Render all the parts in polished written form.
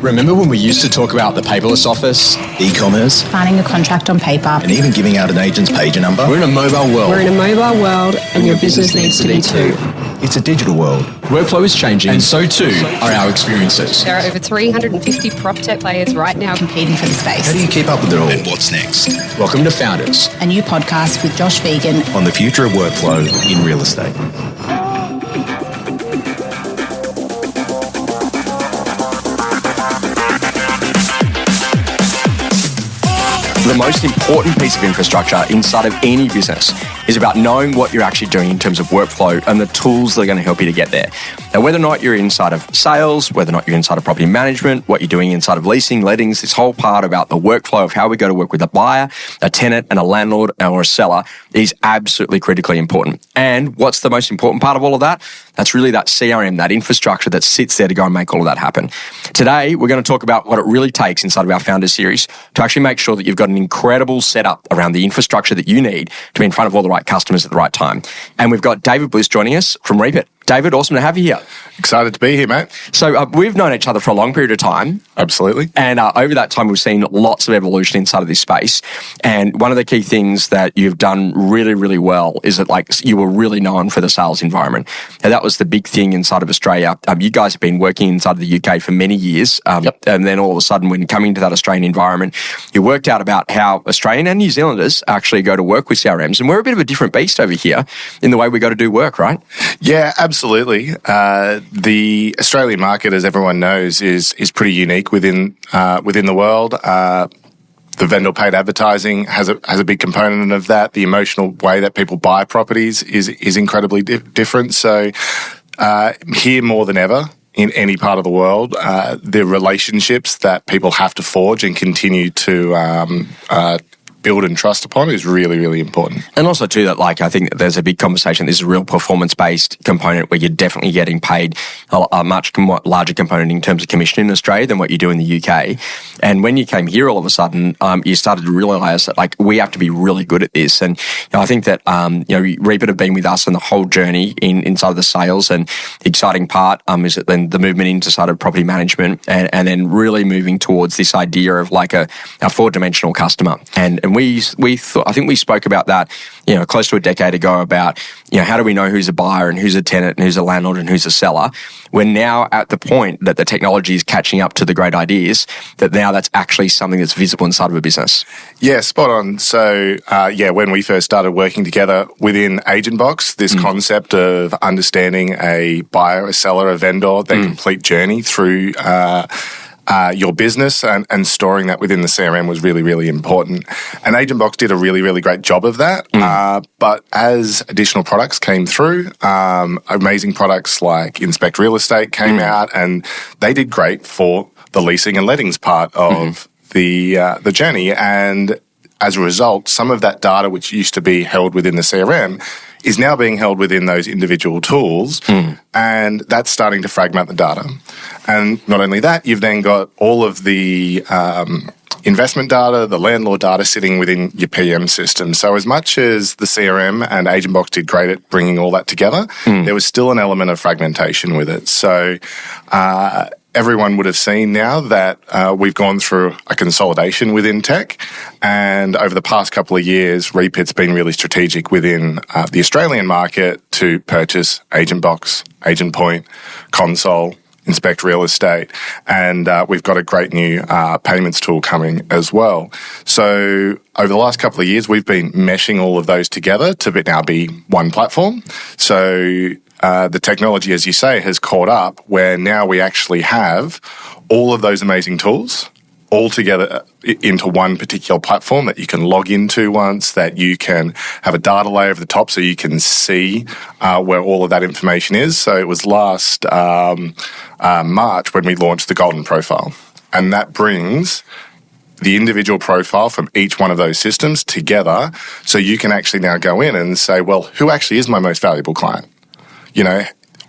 Remember when we used to talk about the paperless office? E-commerce? Signing a contract on paper. And even giving out an agent's pager number? We're in a mobile world. We're in a mobile world, and your business needs to be too. It's a digital world. Workflow is changing, and so too are our experiences. There are over 350 proptech players right now Competing for the space. How do you keep up with it all? And what's next? Welcome to Founders, A new podcast with Josh Phegan On the future of workflow in real estate. The most important piece of infrastructure inside of any business is about knowing what you're actually doing in terms of workflow and the tools that are going to help you to get there. Now, whether or not you're inside of sales, whether or not you're inside of property management, what you're doing inside of leasing, lettings, this whole part about the workflow of how we go to work with a buyer, a tenant, and a landlord or a seller is absolutely critically important. And what's the most important part of all of that? That's really that CRM, that infrastructure that sits there to go and make all of that happen. Today, we're going to talk about what it really takes inside of our Founders series to actually make sure that you've got an incredible setup around the infrastructure that you need to be in front of all the right customers at the right time. And we've got David Bliss joining us from Reapit. David, awesome to have you here. Excited to be here, mate. So we've known each other for a long period of time. Absolutely. And over that time, we've seen lots of evolution inside of this space. And one of the key things that you've done really, really well is that you were really known for the sales environment. And that was the big thing inside of Australia. You guys have been working inside of the UK for many years. Yep. And then all of a sudden, when coming to that Australian environment, you worked out about how Australian and New Zealanders actually go to work with CRMs. And we're a bit of a different beast over here in the way we go to do work, right? Yeah, absolutely. The Australian market, as everyone knows, is pretty unique within the world. The vendor paid advertising has a big component of that. The emotional way that people buy properties is incredibly different. So here more than ever, in any part of the world, the relationships that people have to forge and continue to build and trust upon is really, really important. And also too that I think that there's a big conversation. This is a real performance-based component where you're definitely getting paid a much larger component in terms of commission in Australia than what you do in the UK. And when you came here, all of a sudden, you started to realise that we have to be really good at this. And I think that Reapit have been with us on the whole journey inside of the sales. And the exciting part is that then the movement into sort of property management and then really moving towards this idea of a four-dimensional customer. And we thought, I think we spoke about that, close to a decade ago about, how do we know who's a buyer and who's a tenant and who's a landlord and who's a seller? We're now at the point that the technology is catching up to the great ideas, that now that's actually something that's visible inside of a business. Yeah, spot on. So, when we first started working together within AgentBox, this concept of understanding a buyer, a seller, a vendor, their complete journey through your business and storing that within the CRM was really, really important. And AgentBox did a really, really great job of that. But as additional products came through, amazing products like Inspect Real Estate came out, and they did great for the leasing and lettings part of the journey. And as a result, some of that data which used to be held within the CRM is now being held within those individual tools, and that's starting to fragment the data. And not only that, you've then got all of the investment data, the landlord data sitting within your PM system. So as much as the CRM and AgentBox did great at bringing all that together, there was still an element of fragmentation with it. So everyone would have seen now that we've gone through a consolidation within tech, and over the past couple of years, Reapit's been really strategic within the Australian market to purchase AgentBox, AgentPoint, Console, Inspect Real Estate, and we've got a great new payments tool coming as well. So over the last couple of years, we've been meshing all of those together to now be one platform. So the technology, as you say, has caught up where now we actually have all of those amazing tools all together into one particular platform that you can log into once, that you can have a data layer over the top so you can see where all of that information is. So it was last March when we launched the Golden Profile. And that brings the individual profile from each one of those systems together so you can actually now go in and say, well, who actually is my most valuable client?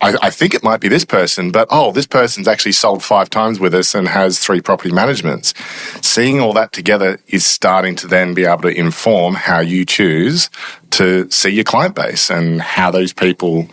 I think it might be this person, but this person's actually sold 5 times with us and has 3 property managements. Seeing all that together is starting to then be able to inform how you choose to see your client base and how those people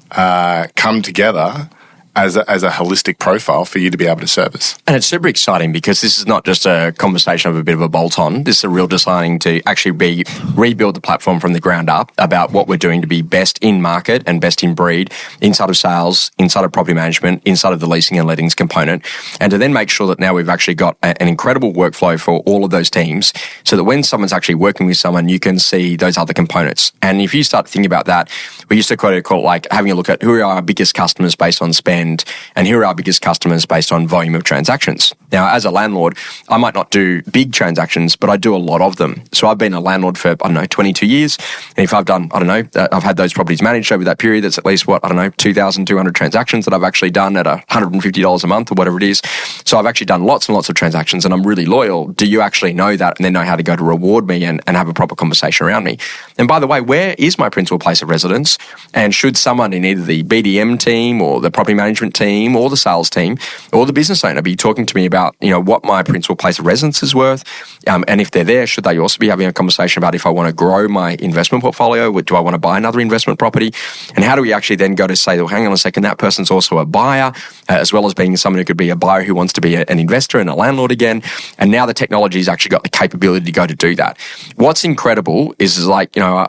come together as a holistic profile for you to be able to service. And it's super exciting because this is not just a conversation of a bit of a bolt-on. This is a real designing to actually rebuild the platform from the ground up about what we're doing to be best in market and best in breed inside of sales, inside of property management, inside of the leasing and lettings component, and to then make sure that now we've actually got an incredible workflow for all of those teams so that when someone's actually working with someone, you can see those other components. And if you start to think about that, we used to call it like having a look at who are our biggest customers based on spend and here are our biggest customers based on volume of transactions. Now, as a landlord, I might not do big transactions, but I do a lot of them. So I've been a landlord for, 22 years. And if I've done, I've had those properties managed over that period, that's at least 2,200 transactions that I've actually done at $150 a month or whatever it is. So I've actually done lots and lots of transactions and I'm really loyal. Do you actually know that and then know how to go to reward me and have a proper conversation around me? And by the way, where is my principal place of residence? And should someone in either the BDM team or the property management team or the sales team or the business owner be talking to me about, what my principal place of residence is worth? And if they're there, should they also be having a conversation about if I want to grow my investment portfolio? Do I want to buy another investment property? And how do we actually then go to say, well, hang on a second, that person's also a buyer, as well as being someone who could be a buyer who wants to be an investor and a landlord again. And now the technology's actually got the capability to go to do that. What's incredible is I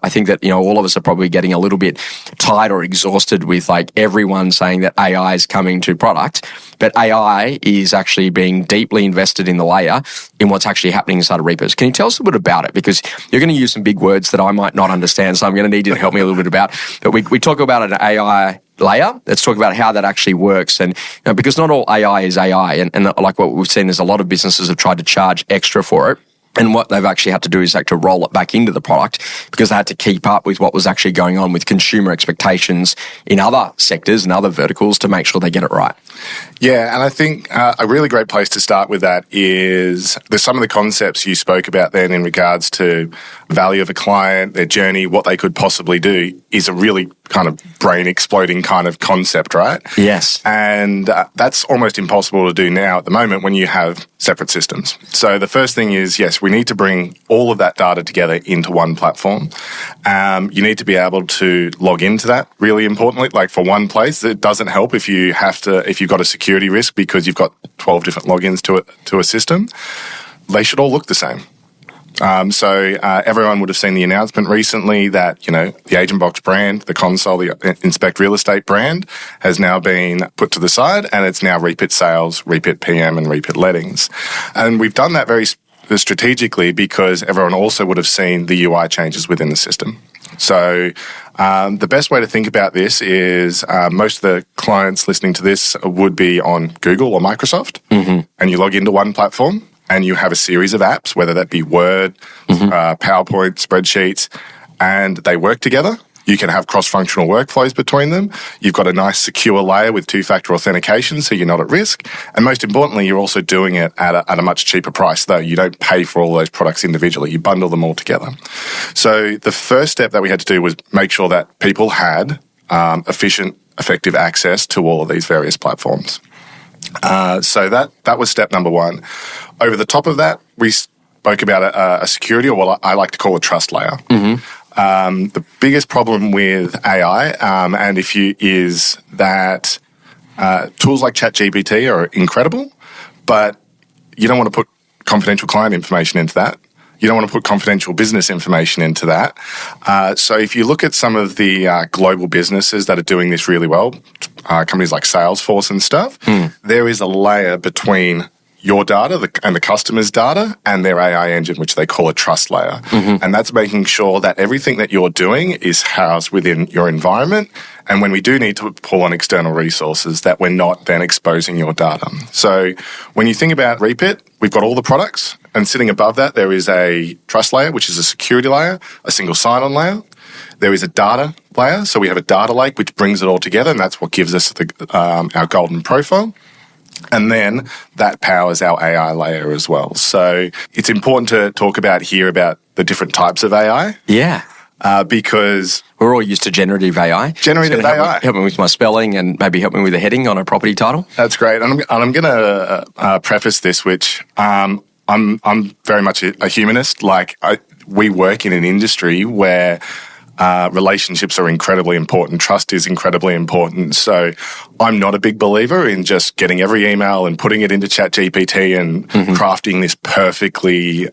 think that, all of us are probably getting a little bit tired or exhausted with everyone saying that AI is coming to product, but AI is actually being deeply invested in the layer in what's actually happening inside of Reapit. Can you tell us a bit about it? Because you're going to use some big words that I might not understand, so I'm going to need you to help me a little bit about. But we talk about an AI layer. Let's talk about how that actually works. And because not all AI is AI, and like what we've seen is a lot of businesses have tried to charge extra for it. And what they've actually had to do is actually roll it back into the product because they had to keep up with what was actually going on with consumer expectations in other sectors and other verticals to make sure they get it right. Yeah, and I think a really great place to start with that is there's some of the concepts you spoke about then in regards to value of a client, their journey, what they could possibly do is a really kind of brain-exploding kind of concept, right? Yes. And that's almost impossible to do now at the moment when you have separate systems. So the first thing is, yes, we need to bring all of that data together into one platform. You need to be able to log into that, really importantly, for one place. It doesn't help if you've got a security risk because you've got 12 different logins to a system. They should all look the same. So everyone would have seen the announcement recently that, the Agent Box brand, the console, the Inspect Real Estate brand has now been put to the side and it's now Reapit Sales, Reapit PM and Reapit Lettings. And we've done that very strategically because everyone also would have seen the UI changes within the system. So the best way to think about this is most of the clients listening to this would be on Google or Microsoft, and you log into one platform and you have a series of apps, whether that be Word, PowerPoint, spreadsheets, and they work together. You can have cross-functional workflows between them. You've got a nice secure layer with two-factor authentication, so you're not at risk. And most importantly, you're also doing it at a much cheaper price, though. You don't pay for all those products individually. You bundle them all together. So the first step that we had to do was make sure that people had efficient, effective access to all of these various platforms. So that was step number one. Over the top of that, we spoke about a security, or what I like to call a trust layer. The biggest problem with AI, is that tools like ChatGPT are incredible, but you don't want to put confidential client information into that. You don't want to put confidential business information into that. So if you look at some of the global businesses that are doing this really well, companies like Salesforce and stuff, there is a layer between your data and the customer's data and their AI engine, which they call a trust layer. And that's making sure that everything that you're doing is housed within your environment. And when we do need to pull on external resources, that we're not then exposing your data. So when you think about Reapit, we've got all the products, and sitting above that, there is a trust layer, which is a security layer, a single sign-on layer. There is a data layer, so we have a data lake, which brings it all together, and that's what gives us our golden profile. And then that powers our AI layer as well. So it's important to talk about the different types of AI. Yeah. Because we're all used to generative AI. Generative AI. Help me with my spelling and maybe help me with a heading on a property title. That's great. And I'm going to preface this, which I'm very much a humanist. We work in an industry where relationships are incredibly important. Trust is incredibly important. So I'm not a big believer in just getting every email and putting it into ChatGPT and crafting this perfectly...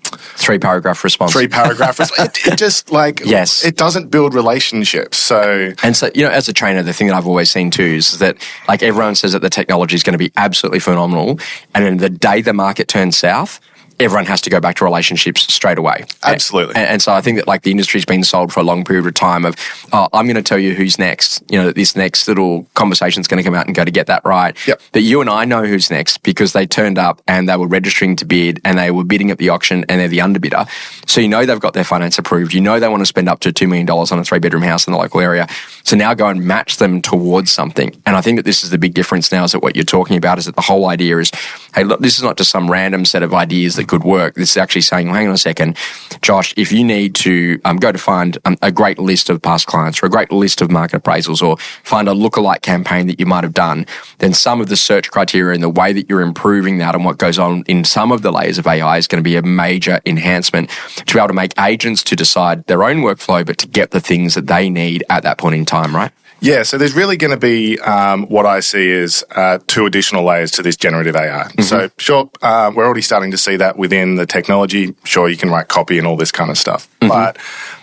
3-paragraph response. It just Yes. it doesn't build relationships. So as a trainer, the thing that I've always seen too is that everyone says that the technology is going to be absolutely phenomenal, and then the day the market turns south, everyone has to go back to relationships straight away. Absolutely. And so I think that the industry's been sold for a long period of time of, I'm going to tell you who's next. This next little conversation's going to come out and go to get that right. Yep. But you and I know who's next because they turned up and they were registering to bid and they were bidding at the auction and they're the underbidder. So they've got their finance approved. They want to spend up to $2 million on a 3-bedroom house in the local area. So now go and match them towards something. And I think that this is the big difference now is that what you're talking about is that the whole idea is, hey, look, this is not just some random set of ideas that could work. This is actually saying, well, hang on a second, Josh, if you need to go to find a great list of past clients or a great list of market appraisals or find a lookalike campaign that you might have done, then some of the search criteria and the way that you're improving that and what goes on in some of the layers of AI is going to be a major enhancement to be able to make agents to decide their own workflow, but to get the things that they need at that point in time, right? Yeah, so there's really going to be what I see as 2 additional layers to this generative AI. So, sure, we're already starting to see that within the technology. Sure, you can write copy and all this kind of stuff. But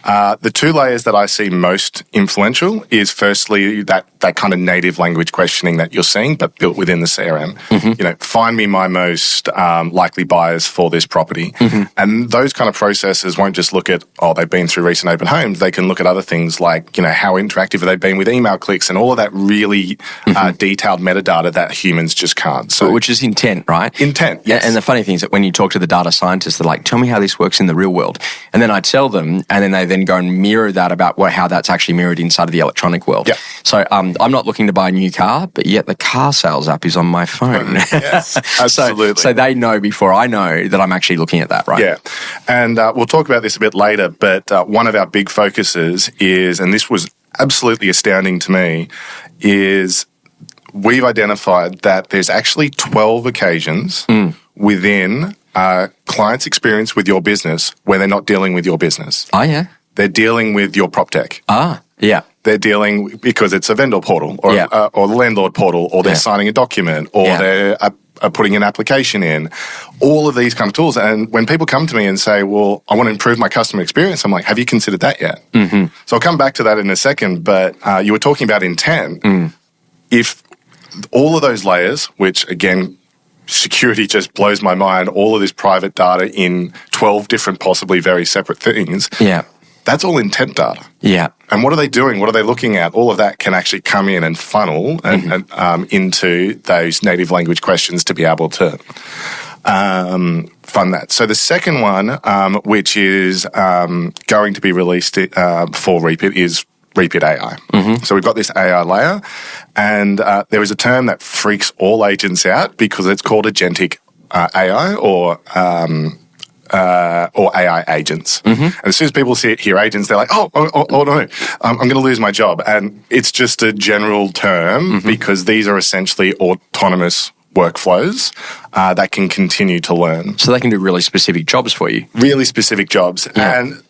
the 2 layers that I see most influential is firstly that kind of native language questioning that you're seeing, but built within the CRM. Find me my most likely buyers for this property. And those kind of processes won't just look at, they've been through recent open homes. They can look at other things like, how interactive have they been with email clicks and all of that really detailed metadata that humans just can't. So, which is intent, right? Intent, yes. And the funny thing is that when you talk to the data scientists, they're like, tell me how this works in the real world. And then I tell them, and then they then go and mirror that about how that's actually mirrored inside of the electronic world. Yep. So I'm not looking to buy a new car, but yet the car sales app is on my phone. Yes, absolutely. So they know before I know that I'm actually looking at that, right? Yeah. And we'll talk about this a bit later, but one of our big focuses is, and this was absolutely astounding to me, is we've identified that there's actually 12 occasions within a client's experience with your business where they're not dealing with your business. Oh, yeah. They're dealing with your proptech. Yeah. They're dealing because it's a vendor portal or the landlord portal, or they're signing a document, or they're putting an application in. All of these kind of tools. And when people come to me and say, well, I want to improve my customer experience, I'm like, have you considered that yet? So I'll come back to that in a second, but you were talking about intent. If all of those layers, which again, security just blows my mind, all of this private data in 12 different, possibly very separate things. Yeah. That's all intent data. Yeah. And what are they doing? What are they looking at? All of that can actually come in and funnel into those native language questions to be able to fund that. So the second one, which is going to be released for Reapit, is Reapit AI. So we've got this AI layer, and there is a term that freaks all agents out because it's called agentic AI or AI agents. And as soon as people hear agents, they're like, oh no, I'm going to lose my job. And it's just a general term because these are essentially autonomous workflows that can continue to learn. So they can do really specific jobs for you. Really specific jobs. Yeah. And,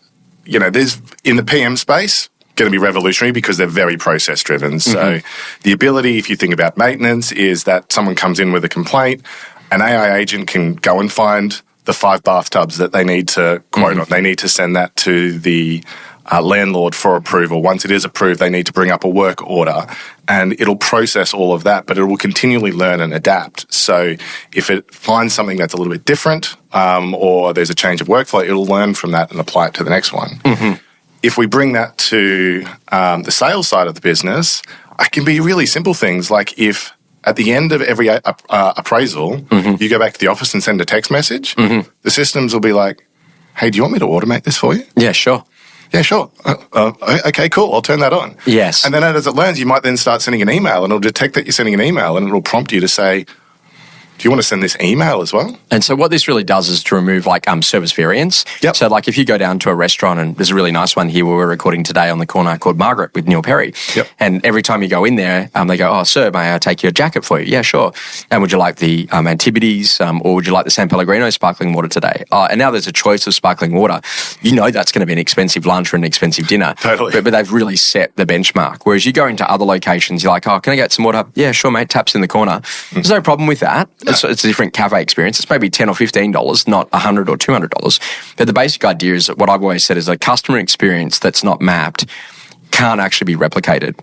there's, in the PM space, going to be revolutionary because they're very process driven. So the ability, if you think about maintenance, is that someone comes in with a complaint, an AI agent can go and find the 5 bathtubs that they need to quote on. They need to send that to the landlord for approval. Once it is approved, they need to bring up a work order, and it'll process all of that, but it will continually learn and adapt. So if it finds something that's a little bit different or there's a change of workflow, it'll learn from that and apply it to the next one. If we bring that to the sales side of the business, it can be really simple things like if at the end of every appraisal, you go back to the office and send a text message, the systems will be like, hey, do you want me to automate this for you? Yeah, sure. Yeah, sure. Okay, cool. I'll turn that on. Yes. And then as it learns, you might then start sending an email, and it'll detect that you're sending an email, and it'll prompt you to say, do you want to send this email as well? And so what this really does is to remove like service variance. Yep. So like if you go down to a restaurant, and there's a really nice one here where we're recording today on the corner called Margaret with Neil Perry. Yep. And every time you go in there, they go, "Oh, sir, may I take your jacket for you?" "Yeah, sure." "And would you like the Antipodes or would you like the San Pellegrino sparkling water today?" And now there's a choice of sparkling water. You know that's going to be an expensive lunch or an expensive dinner. Totally. But they've really set the benchmark. Whereas you go into other locations, you're like, "Oh, can I get some water?" "Yeah, sure, mate. Taps in the corner." There's no problem with that. No. It's a different cafe experience. It's maybe $10 or $15, not $100 or $200. But the basic idea is that what I've always said is a customer experience that's not mapped can't actually be replicated.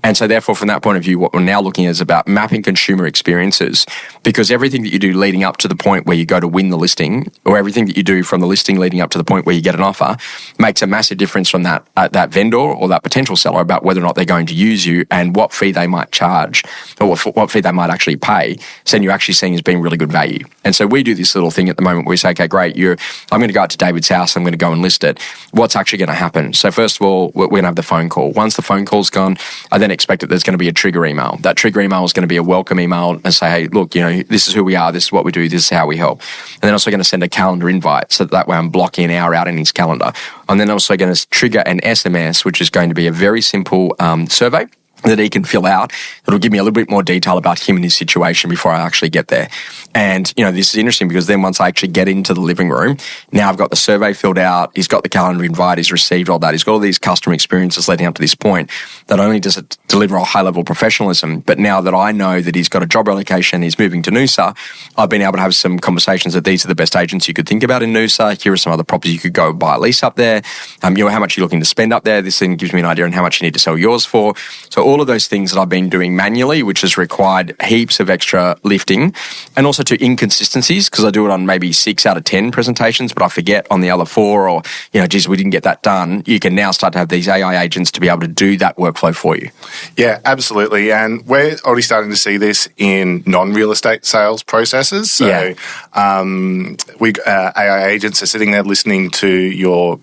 And so therefore, from that point of view, what we're now looking at is about mapping consumer experiences, because everything that you do leading up to the point where you go to win the listing, or everything that you do from the listing leading up to the point where you get an offer, makes a massive difference from that vendor or that potential seller about whether or not they're going to use you and what fee they might charge or what fee they might actually pay. So then you're actually seeing as being really good value. And so we do this little thing at the moment where we say, "Okay, great, I'm going to go out to David's house, I'm going to go and list it. What's actually going to happen?" So first of all, we're going to have the phone call. Once the phone call's gone, I then expect that there's going to be a trigger email. That trigger email is going to be a welcome email and say, "Hey, look, this is who we are, this is what we do, this is how we help." And then also going to send a calendar invite, so that way I'm blocking an hour out in his calendar. And then also going to trigger an SMS, which is going to be a very simple survey that he can fill out. It'll give me a little bit more detail about him and his situation before I actually get there. And, this is interesting because then once I actually get into the living room, now I've got the survey filled out, he's got the calendar invite, he's received all that, he's got all these customer experiences leading up to this point. Not only does it deliver a high level of professionalism, but now that I know that he's got a job relocation, he's moving to Noosa, I've been able to have some conversations that these are the best agents you could think about in Noosa. Here are some other properties you could go buy a lease up there. How much you're looking to spend up there. This then gives me an idea on how much you need to sell yours for. So all of those things that I've been doing manually, which has required heaps of extra lifting, and also to inconsistencies, because I do it on maybe 6 out of 10 presentations, but I forget on the other 4, or, geez, we didn't get that done. You can now start to have these AI agents to be able to do that workflow for you. Yeah, absolutely. And we're already starting to see this in non-real estate sales processes. So AI agents are sitting there listening to your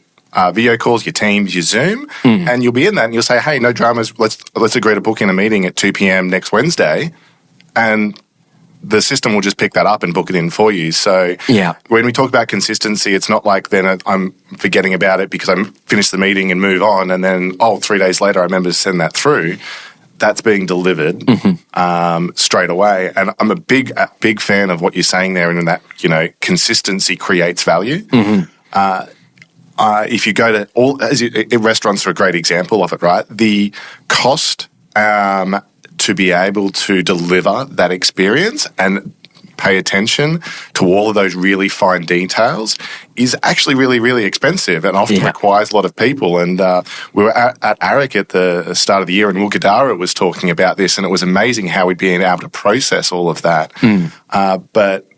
video calls, your Teams, your Zoom, and you'll be in that and you'll say, "Hey, no dramas, let's agree to book in a meeting at 2 p.m. next Wednesday," and the system will just pick that up and book it in for you. So when we talk about consistency, it's not like then I'm forgetting about it because I finish the meeting and move on, and then 3 days later I remember to send that through. That's being delivered straight away. And I'm a big fan of what you're saying there, and in that, consistency creates value. If you go to restaurants are a great example of it, right? The cost to be able to deliver that experience and pay attention to all of those really fine details is actually really, really expensive and often requires a lot of people. And we were at ARIC at the start of the year, and Woogadara was talking about this, and it was amazing how we'd been able to process all of that. But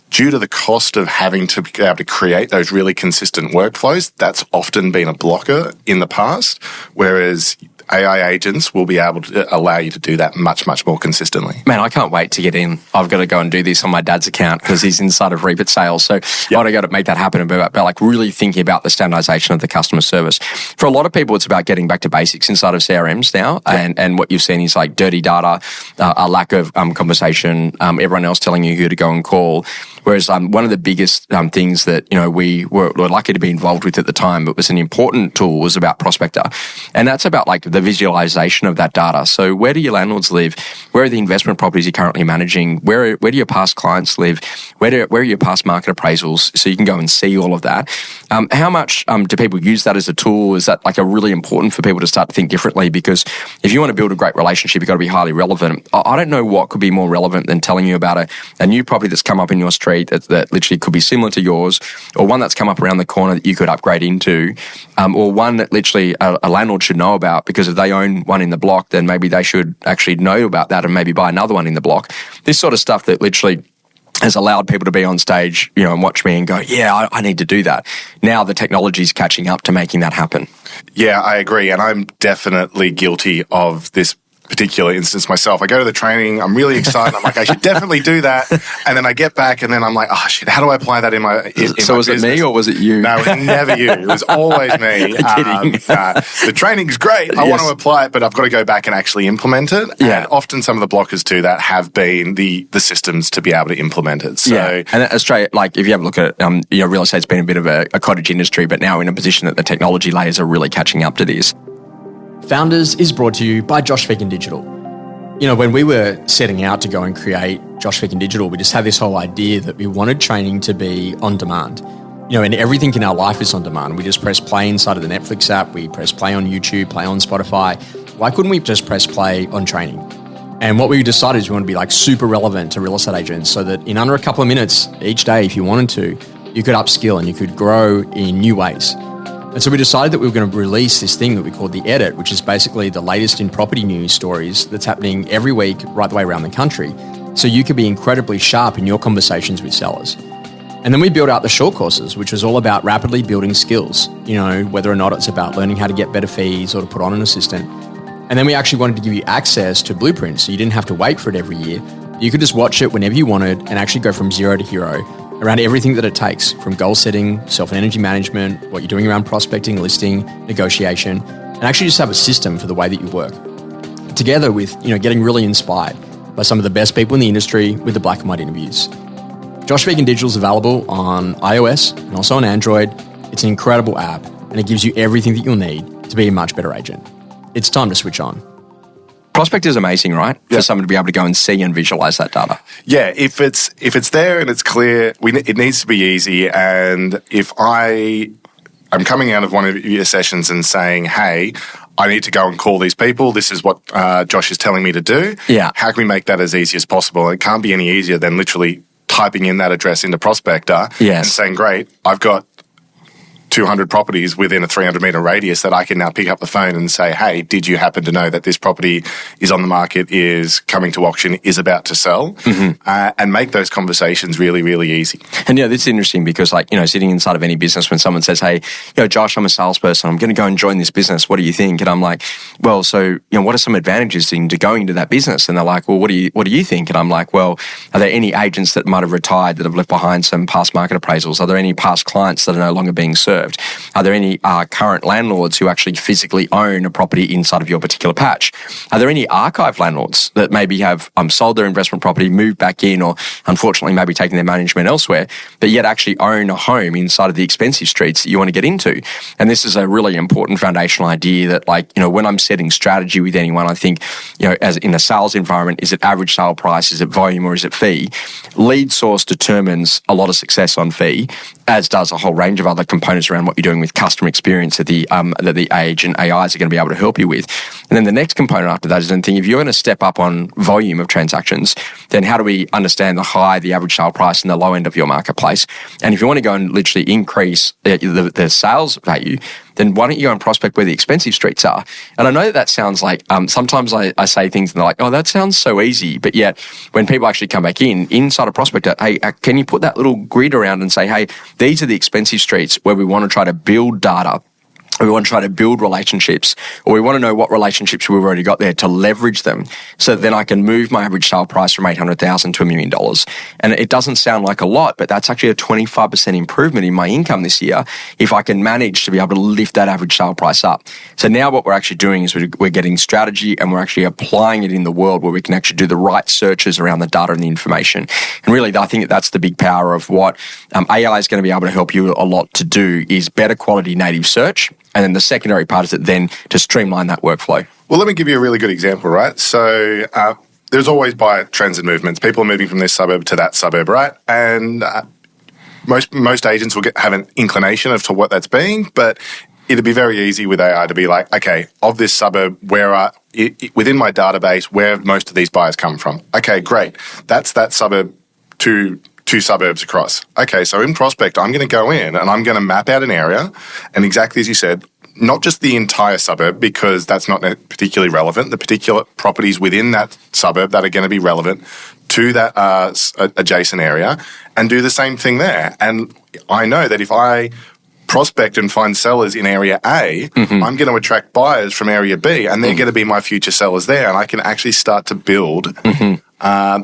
due to the cost of having to be able to create those really consistent workflows, that's often been a blocker in the past, whereas AI agents will be able to allow you to do that much, much more consistently. Man, I can't wait to get in. I've got to go and do this on my dad's account because he's inside of Reapit sales. So I've got to make that happen, about like really thinking about the standardization of the customer service. For a lot of people, it's about getting back to basics inside of CRMs now. And what you've seen is like dirty data, a lack of conversation, everyone else telling you who to go and call. Whereas one of the biggest things that we were lucky to be involved with at the time, but was an important tool, was about Prospector. And that's about like the visualization of that data. So where do your landlords live? Where are the investment properties you're currently managing? Where do your past clients live? Where are your past market appraisals? So you can go and see all of that. How much do people use that as a tool? Is that like a really important for people to start to think differently? Because if you want to build a great relationship, you've got to be highly relevant. I don't know what could be more relevant than telling you about a new property that's come up in your street that literally could be similar to yours, or one that's come up around the corner that you could upgrade into, or one that literally a landlord should know about, because if they own one in the block, then maybe they should actually know about that and maybe buy another one in the block. This sort of stuff that literally has allowed people to be on stage, and watch me and go, yeah, I need to do that. Now the technology is catching up to making that happen. Yeah, I agree. And I'm definitely guilty of this particular instance myself. I go to the training, I'm really excited. I'm like, I should definitely do that. And then I get back and then I'm like, oh shit, how do I apply that in my So was it me or was it you? No, it was never you. It was always me. Kidding. The training's great. I want to apply it, but I've got to go back and actually implement it. Yeah. And often some of the blockers to that have been the systems to be able to implement it. So, yeah. And Australia, like if you have a look at real estate's been a bit of a cottage industry, but now in a position that the technology layers are really catching up to this. Founders is brought to you by Josh Phegan Digital. You know, when we were setting out to go and create Josh Phegan Digital, we just had this whole idea that we wanted training to be on demand. You know, and everything in our life is on demand. We just press play inside of the Netflix app. We press play on YouTube, play on Spotify. Why couldn't we just press play on training? And what we decided is we want to be like super relevant to real estate agents so that in under a couple of minutes each day, if you wanted to, you could upskill and you could grow in new ways. And so we decided that we were going to release this thing that we called The Edit, which is basically the latest in property news stories that's happening every week right the way around the country. So you could be incredibly sharp in your conversations with sellers. And then we built out the short courses, which was all about rapidly building skills, you know, whether or not it's about learning how to get better fees or to put on an assistant. And then we actually wanted to give you access to blueprints so you didn't have to wait for it every year. You could just watch it whenever you wanted and actually go from zero to hero around everything that it takes, from goal setting, self and energy management, what you're doing around prospecting, listing, negotiation, and actually just have a system for the way that you work. Together with, you know, getting really inspired by some of the best people in the industry with the black and white interviews. Josh Phegan Digital is available on iOS and also on Android. It's an incredible app and it gives you everything that you'll need to be a much better agent. It's time to switch on. Prospect is amazing, right? For someone to be able to go and see and visualize that data. yeah, if it's there and it's clear, it needs to be easy. And if I'm coming out of one of your sessions and saying, hey, I need to go and call these people. This is what Josh is telling me to do. Yeah. How can we make that as easy as possible? It can't be any easier than literally typing in that address into Prospector and saying, great, I've got 200 properties within a 300-metre radius that I can now pick up the phone and say, hey, did you happen to know that this property is on the market, is coming to auction, is about to sell? And make those conversations really, really easy. And, this is interesting because, sitting inside of any business when someone says, hey, Josh, I'm a salesperson, I'm going to go and join this business. What do you think? And I'm like, well, so, what are some advantages into going into that business? And they're like, well, what do you think? And I'm like, well, are there any agents that might have retired that have left behind some past market appraisals? Are there any past clients that are no longer being served? Are there any current landlords who actually physically own a property inside of your particular patch? Are there any archive landlords that maybe have sold their investment property, moved back in, or unfortunately maybe taken their management elsewhere, but yet actually own a home inside of the expensive streets that you want to get into? And this is a really important foundational idea that, when I'm setting strategy with anyone, I think, as in a sales environment, is it average sale price, is it volume, or is it fee? Lead source determines a lot of success on fee, as does a whole range of other components around what you're doing with customer experience that the age and AIs are going to be able to help you with. And then the next component after that is then think, if you're going to step up on volume of transactions, then how do we understand the average sale price and the low end of your marketplace? And if you want to go and literally increase the sales value, then why don't you go and prospect where the expensive streets are? And I know that sounds like, sometimes I say things and they're like, oh, that sounds so easy. But yet when people actually come back inside a prospector, hey, can you put that little grid around and say, hey, these are the expensive streets where we want to try to build data, or we want to try to build relationships, or we want to know what relationships we've already got there to leverage them so that then I can move my average sale price from $800,000 to $1 million. And it doesn't sound like a lot, but that's actually a 25% improvement in my income this year if I can manage to be able to lift that average sale price up. So now what we're actually doing is we're getting strategy and we're actually applying it in the world where we can actually do the right searches around the data and the information. And really, I think that's the big power of what AI is going to be able to help you a lot to do is better quality native search. And then the secondary part is that then to streamline that workflow. Well, let me give you a really good example, right? So there's always buyer trends and movements. People are moving from this suburb to that suburb, right? And most agents will have an inclination of to what that's being, but it'd be very easy with AI to be like, okay, of this suburb, within my database, where have most of these buyers come from? Okay, great. That's that suburb two suburbs across. Okay, so in Prospect, I'm going to go in and I'm going to map out an area, and exactly as you said, not just the entire suburb, because that's not particularly relevant, the particular properties within that suburb that are going to be relevant to that adjacent area, and do the same thing there. And I know that if I prospect and find sellers in area A, I'm going to attract buyers from area B, and they're going to be my future sellers there, and I can actually start to build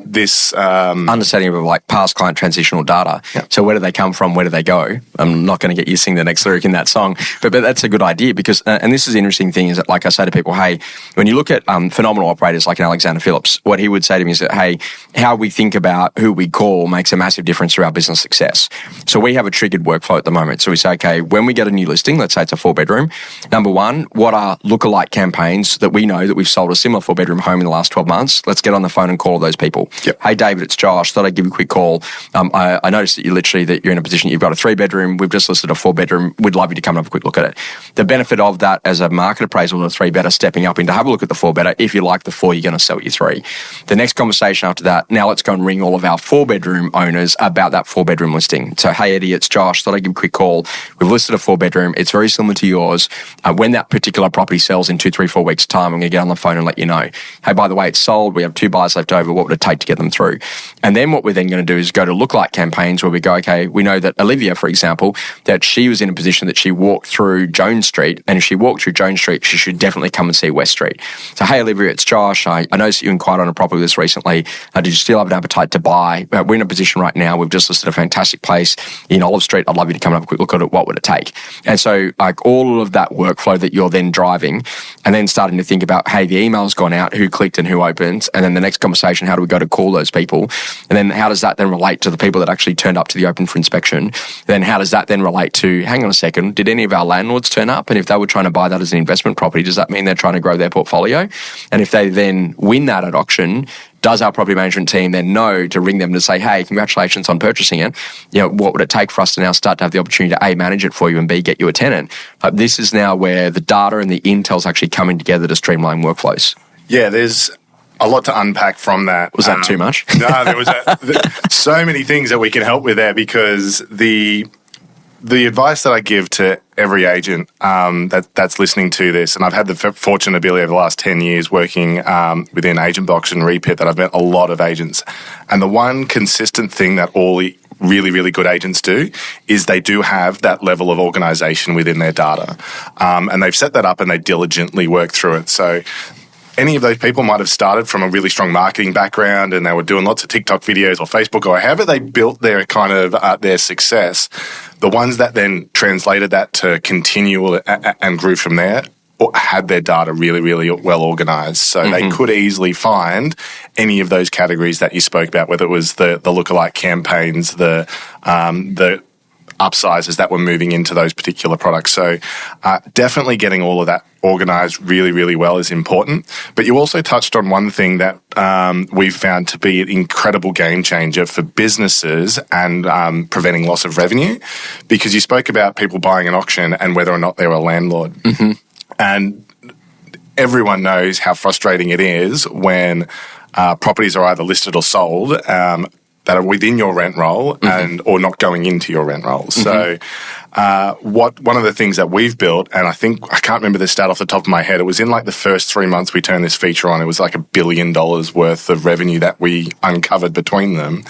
this understanding of like past client transitional data. Yep. So where do they come from? Where do they go? I'm not going to get you to sing the next lyric in that song, but that's a good idea because, and this is the interesting thing is that, like I say to people, hey, when you look at phenomenal operators like an Alexander Phillips, what he would say to me is that, hey, how we think about who we call makes a massive difference to our business success. So we have a triggered workflow at the moment. So we say, okay, when we get a new listing, let's say it's a 4-bedroom, number one, what are lookalike campaigns that we know that we've sold a similar 4-bedroom home in the last 12 months? Let's get on the phone and call those people. Yep. Hey, David, it's Josh. Thought I'd give you a quick call. I noticed that you're in a position, you've got a 3-bedroom. We've just listed a 4-bedroom. We'd love you to come and have a quick look at it. The benefit of that as a market appraisal, the 3-bedder stepping up in to have a look at the 4-bedder. If you like the 4, you're going to sell your 3. The next conversation after that, now let's go and ring all of our 4-bedroom owners about that 4-bedroom listing. So, hey, Eddie, it's Josh. Thought I'd give you a quick call. We've listed a 4-bedroom. It's very similar to yours. When that particular property sells in 2, 3, 4 weeks' time, I'm going to get on the phone and let you know. Hey, by the way, it's sold. We have 2 buyers left over. What would it take to get them through? And then what we're then going to do is go to lookalike campaigns where we go, okay, we know that Olivia, for example, that she was in a position that she walked through Jones Street, and if she walked through Jones Street, she should definitely come and see West Street. So, hey, Olivia, it's Josh. I noticed that you inquired on a property with us recently. Did you still have an appetite to buy? We're in a position right now. We've just listed a fantastic place in Olive Street. I'd love you to come and have a quick look at it. What would it take? And so, like, all of that workflow that you're then driving, and then starting to think about, hey, the email's gone out, who clicked and who opened, and then the next conversation, how do we go to call those people? And then how does that then relate to the people that actually turned up to the open for inspection? Then how does that then relate to, hang on a second, did any of our landlords turn up? And if they were trying to buy that as an investment property, does that mean they're trying to grow their portfolio? And if they then win that at auction, does our property management team then know to ring them to say, hey, congratulations on purchasing it? You know, what would it take for us to now start to have the opportunity to A, manage it for you, and B, get you a tenant? This is now where the data and the intel's actually coming together to streamline workflows. Yeah, there's a lot to unpack from that. Was that too much? No, there was so many things that we can help with there, because the advice that I give to every agent that's listening to this, and I've had the fortunate ability over the last 10 years working within Agent Box and Reapit that I've met a lot of agents. And the one consistent thing that all really, really good agents do is they do have that level of organisation within their data. And they've set that up and they diligently work through it. So any of those people might have started from a really strong marketing background and they were doing lots of TikTok videos or Facebook or however they built their kind of their success. The ones that then translated that to continue and grew from there had their data really, really well organised. So they could easily find any of those categories that you spoke about, whether it was the lookalike campaigns, the upsizes that were moving into those particular products. So definitely getting all of that organised really, really well is important. But you also touched on one thing that we've found to be an incredible game changer for businesses and preventing loss of revenue, because you spoke about people buying an auction and whether or not they were a landlord. And everyone knows how frustrating it is when properties are either listed or sold that are within your rent roll and or not going into your rent roll. So one of the things that we've built, and I can't remember the stat off the top of my head, it was in like the first 3 months we turned this feature on, it was like $1 billion worth of revenue that we uncovered between them.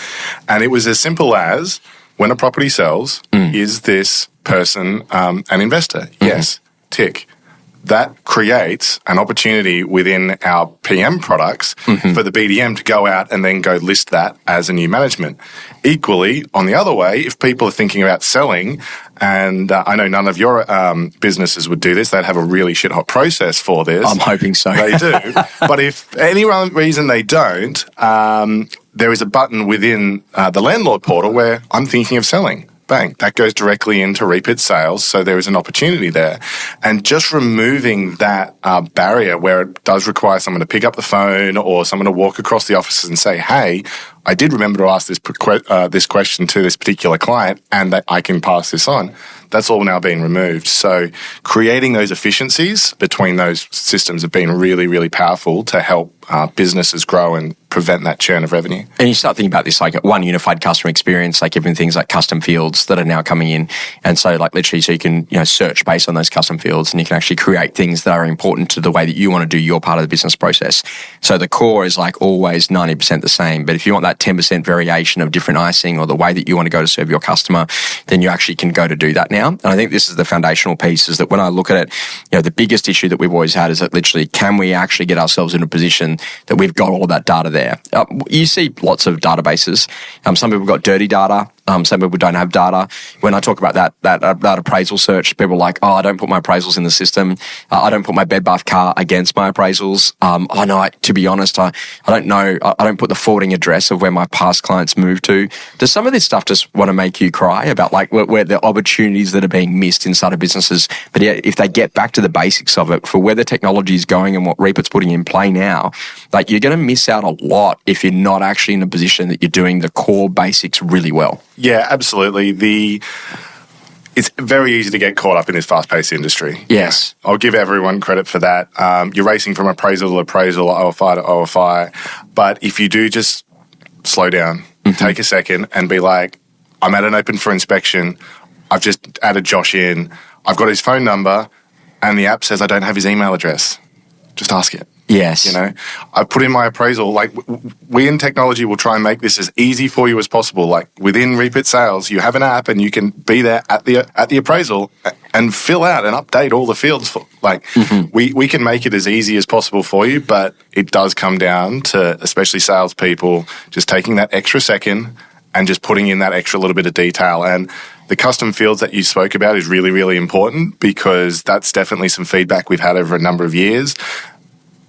And it was as simple as, when a property sells, is this person an investor? Yes. Tick. That creates an opportunity within our PM products for the BDM to go out and then go list that as a new management. Equally, on the other way, if people are thinking about selling, and I know none of your businesses would do this, they'd have a really shit-hot process for this. I'm hoping so. They do. But if any reason they don't, there is a button within the landlord portal where I'm thinking of selling. Bang, that goes directly into Reapit sales, so there is an opportunity there. And just removing that barrier where it does require someone to pick up the phone or someone to walk across the offices and say, hey, I did remember to ask this question to this particular client and that I can pass this on, that's all now being removed. So creating those efficiencies between those systems have been really, really powerful to help businesses grow and prevent that churn of revenue. And you start thinking about this like one unified customer experience, like even things like custom fields that are now coming in. And so like literally, so you can, search based on those custom fields, and you can actually create things that are important to the way that you want to do your part of the business process. So the core is like always 90% the same. But if you want that 10% variation of different icing or the way that you want to go to serve your customer, then you actually can go to do that now. And I think this is the foundational piece, is that when I look at it, the biggest issue that we've always had is that literally, can we actually get ourselves in a position that we've got all of that data there? You see lots of databases. Some people got dirty data. Some people don't have data. When I talk about that appraisal search, people are like, oh, I don't put my appraisals in the system. I don't put my bed bath car against my appraisals. To be honest, I don't know. I don't put the forwarding address of where my past clients moved to. Does some of this stuff just want to make you cry about like where the opportunities that are being missed inside of businesses? But yeah, if they get back to the basics of it, for where the technology is going and what Reapit's putting in play now, like you're going to miss out a lot if you're not actually in a position that you're doing the core basics really well. Yeah, absolutely. It's very easy to get caught up in this fast-paced industry. Yes. I'll give everyone credit for that. You're racing from appraisal to appraisal, OFI to OFI. But if you do just slow down, take a second and be like, I'm at an open for inspection. I've just added Josh in. I've got his phone number and the app says I don't have his email address. Just ask it. Yes. I put in my appraisal. Like, we in technology will try and make this as easy for you as possible. Like, within Reapit Sales, you have an app and you can be there at the appraisal and fill out and update all the fields. We can make it as easy as possible for you, but it does come down to, especially salespeople, just taking that extra second and just putting in that extra little bit of detail. And the custom fields that you spoke about is really, really important, because that's definitely some feedback we've had over a number of years.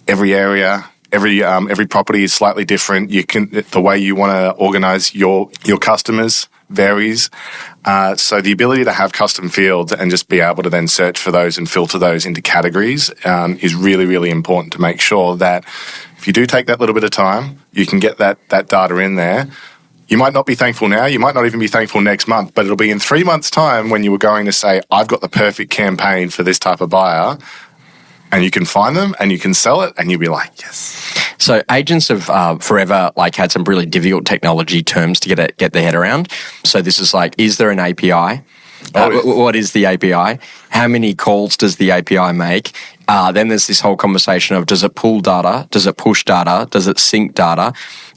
Every area, every property is slightly different. The way you want to organize your customers varies. So the ability to have custom fields and just be able to then search for those and filter those into categories is really, really important to make sure that if you do take that little bit of time, you can get that data in there. You might not be thankful now, you might not even be thankful next month, but it'll be in 3 months' time when you were going to say, I've got the perfect campaign for this type of buyer, and you can find them and you can sell it and you'll be like, yes. So agents have forever had some really difficult technology terms to get their head around. So this is like, is there an API? What is the API? How many calls does the API make? Then there's this whole conversation of, does it pull data? Does it push data? Does it sync data?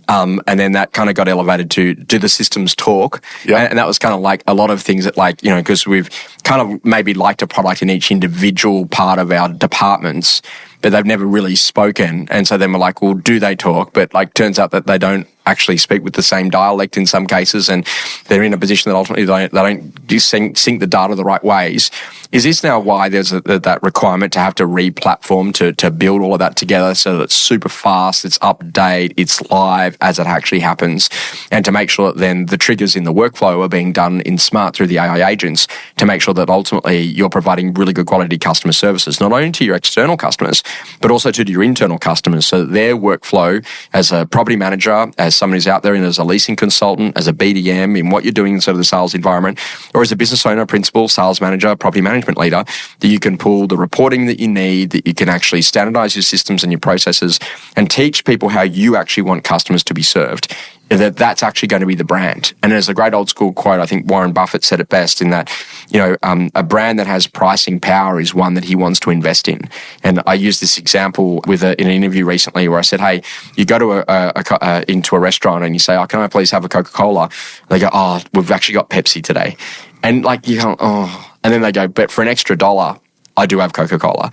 And then that kind of got elevated to, do the systems talk? Yep. And that was kind of like a lot of things that because we've kind of maybe liked a product in each individual part of our departments, but they've never really spoken. And so then we're like, well, do they talk? But turns out that they don't actually speak with the same dialect in some cases, and they're in a position that ultimately they don't sync the data the right ways. Is this now why there's that requirement to have to re-platform to build all of that together so that it's super fast, it's up-to-date, it's live as it actually happens, and to make sure that then the triggers in the workflow are being done in smart through the AI agents to make sure that ultimately you're providing really good quality customer services, not only to your external customers, but also to your internal customers, so that their workflow as a property manager, as someone who's out there and as a leasing consultant, as a BDM in what you're doing in sort of the sales environment, or as a business owner, principal, sales manager, property management leader, that you can pull the reporting that you need, that you can actually standardize your systems and your processes and teach people how you actually want customers to be served. That's actually going to be the brand. And there's a great old school quote, I think Warren Buffett said it best, in that, a brand that has pricing power is one that he wants to invest in. And I used this example in an interview recently where I said, hey, you go to into a restaurant and you say, oh, can I please have a Coca-Cola? They go, oh, we've actually got Pepsi today. And you go, oh, and then they go, but for an extra $1, I do have Coca-Cola.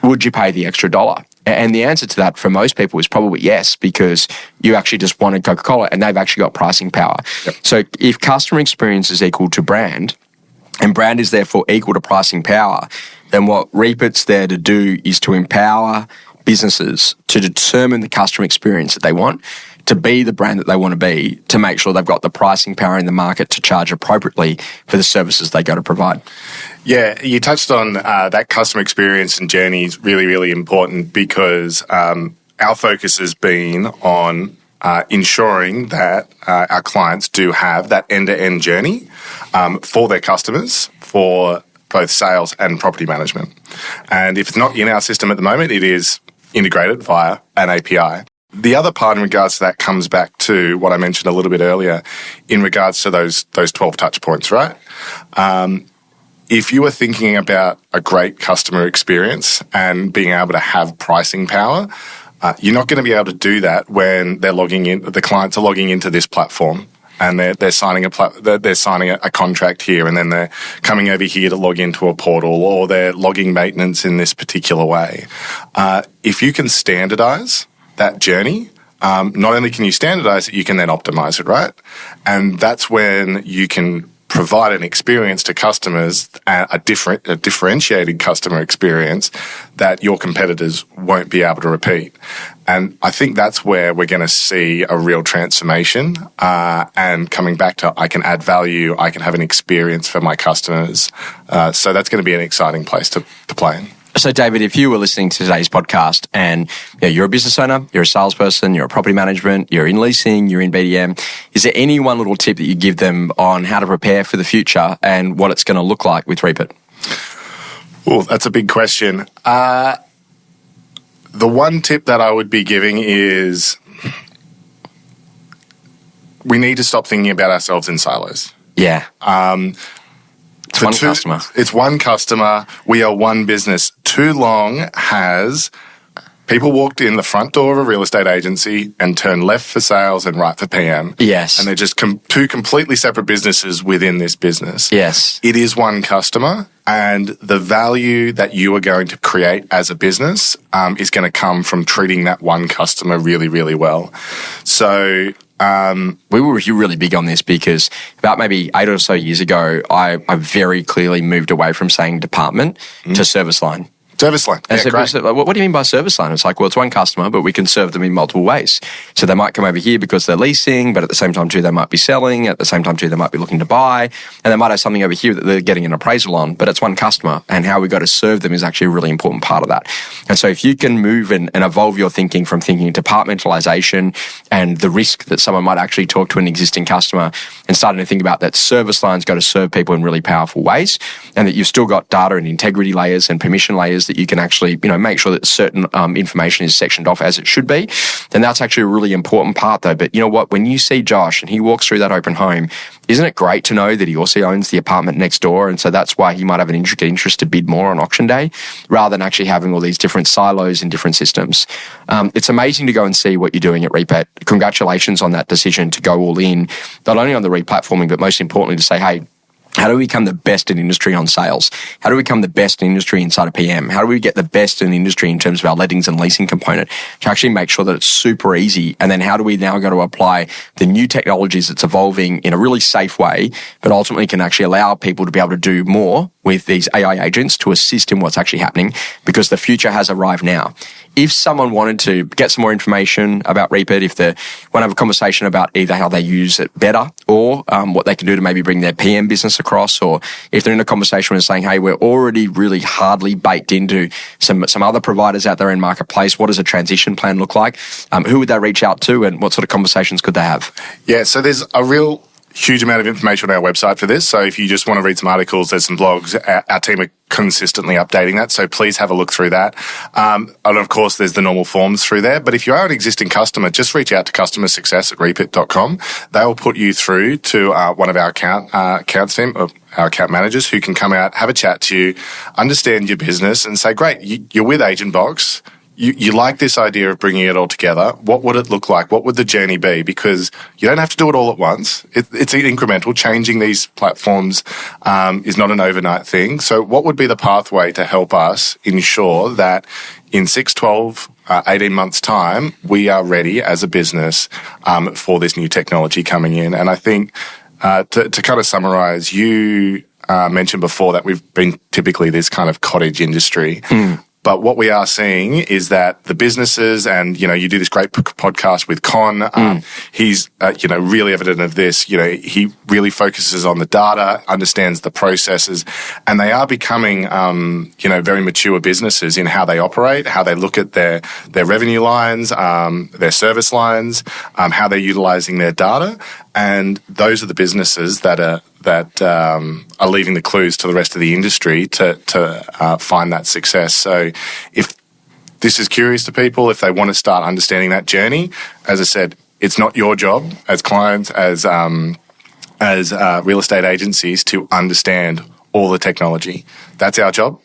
Would you pay the extra $1? And the answer to that for most people is probably yes, because you actually just wanted Coca-Cola and they've actually got pricing power. Yep. So if customer experience is equal to brand, and brand is therefore equal to pricing power, then what Reapit's there to do is to empower businesses to determine the customer experience that they want, to be the brand that they want to be, to make sure they've got the pricing power in the market to charge appropriately for the services they go to provide. Yeah, you touched on that customer experience and journey is really, really important, because our focus has been on ensuring that our clients do have that end-to-end journey for their customers, for both sales and property management. And if it's not in our system at the moment, it is integrated via an API. the other part in regards to that comes back to what I mentioned a little bit earlier in regards to those 12 touch points, right? If you are thinking about a great customer experience and being able to have pricing power, you're not going to be able to do that when the clients are logging into this platform and they're signing a contract here, and then they're coming over here to log into a portal, or they're logging maintenance in this particular way. If you can standardize that journey, not only can you standardize it, you can then optimize it, right? And that's when you can provide an experience to customers, a differentiated customer experience that your competitors won't be able to repeat. And I think that's where we're going to see a real transformation. And coming back to, I can add value, I can have an experience for my customers. So that's going to be an exciting place to play in. So, David, if you were listening to today's podcast and you're a business owner, you're a salesperson, you're a property management, you're in leasing, you're in BDM, is there any one little tip that you give them on how to prepare for the future and what it's going to look like with Reapit? Oh, that's a big question. The one tip that I would be giving is we need to stop thinking about ourselves in silos. Yeah. It's one customer. It's one customer. We are one business. Too long has people walked in the front door of a real estate agency and turned left for sales and right for PM. Yes. And they're just two completely separate businesses within this business. Yes. It is one customer, and the value that you are going to create as a business is going to come from treating that one customer really, really well. So we were really big on this because about maybe 8 or so years ago, I very clearly moved away from saying department to service line. Service line. And Yeah, so great. what do you mean by service line? It's like, well, it's one customer, but we can serve them in multiple ways. So they might come over here because they're leasing, but at the same time too, they might be selling. At the same time too, they might be looking to buy. And they might have something over here that they're getting an appraisal on, but it's one customer. And how we got to serve them is actually a really important part of that. And so if you can move and evolve your thinking from thinking departmentalization and the risk that someone might actually talk to an existing customer and starting to think about that service lines got to serve people in really powerful ways, and that you've still got data and integrity layers and permission layers that you can actually, make sure that certain information is sectioned off as it should be, then that's actually a really important part though. But you know what? When you see Josh and he walks through that open home, isn't it great to know that he also owns the apartment next door? And so that's why he might have an interest to bid more on auction day rather than actually having all these different silos and different systems. It's amazing to go and see what you're doing at Reapit. Congratulations on that decision to go all in, not only on the replatforming, but most importantly to say, hey, how do we become the best in industry on sales? How do we become the best in industry inside of PM? How do we get the best in industry in terms of our lettings and leasing component to actually make sure that it's super easy? And then how do we now go to apply the new technologies that's evolving in a really safe way, but ultimately can actually allow people to be able to do more with these AI agents to assist in what's actually happening, because the future has arrived now. If someone wanted to get some more information about Reapit, if they want to have a conversation about either how they use it better or what they can do to maybe bring their PM business across, or if they're in a conversation where they're saying, hey, we're already really hardly baked into some other providers out there in marketplace, what does a transition plan look like? Who would they reach out to, and what sort of conversations could they have? Yeah, So there's a real huge amount of information on our website for this. So if you just want to read some articles, there's some blogs. Our team are consistently updating that. So please have a look through that. And of course, there's the normal forms through there. But if you are an existing customer, just reach out to customer success at reapit.com. They will put you through to one of our accounts team, our account managers, who can come out, have a chat to you, understand your business and say, great, you're with Agent Box. You like this idea of bringing it all together. What would it look like? What would the journey be? Because you don't have to do it all at once. It's incremental. Changing these platforms is not an overnight thing. So what would be the pathway to help us ensure that in 6, 12, 18 months' time, we are ready as a business for this new technology coming in? And I think to kind of summarize, you mentioned before that we've been typically this kind of cottage industry. But what we are seeing is that the businesses, and, you do this great podcast with Con, he's, really evident of this. He really focuses on the data, understands the processes, and they are becoming, very mature businesses in how they operate, how they look at their revenue lines, their service lines, how they're utilizing their data. And those are the businesses that are leaving the clues to the rest of the industry to find that success. So if this is curious to people, if they want to start understanding that journey, as I said, it's not your job as clients, as real estate agencies, to understand all the technology. That's our job.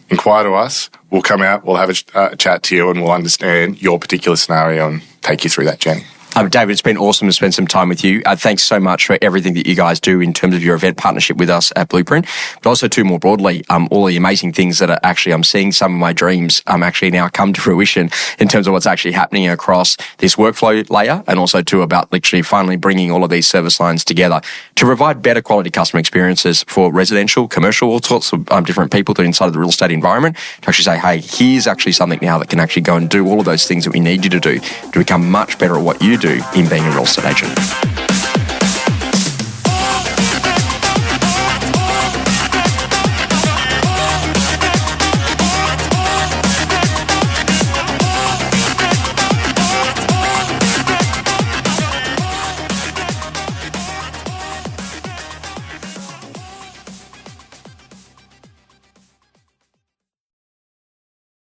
Inquire to us. We'll come out, we'll have a chat to you, and we'll understand your particular scenario and take you through that journey. David, it's been awesome to spend some time with you. Thanks so much for everything that you guys do in terms of your event partnership with us at Blueprint, but also too more broadly, all the amazing things that are actually, I'm seeing some of my dreams actually now come to fruition in terms of what's actually happening across this workflow layer, and also too about literally finally bringing all of these service lines together to provide better quality customer experiences for residential, commercial, all sorts of different people that are inside of the real estate environment, to actually say, hey, here's actually something now that can actually go and do all of those things that we need you to do to become much better at what you do in being a real estate agent.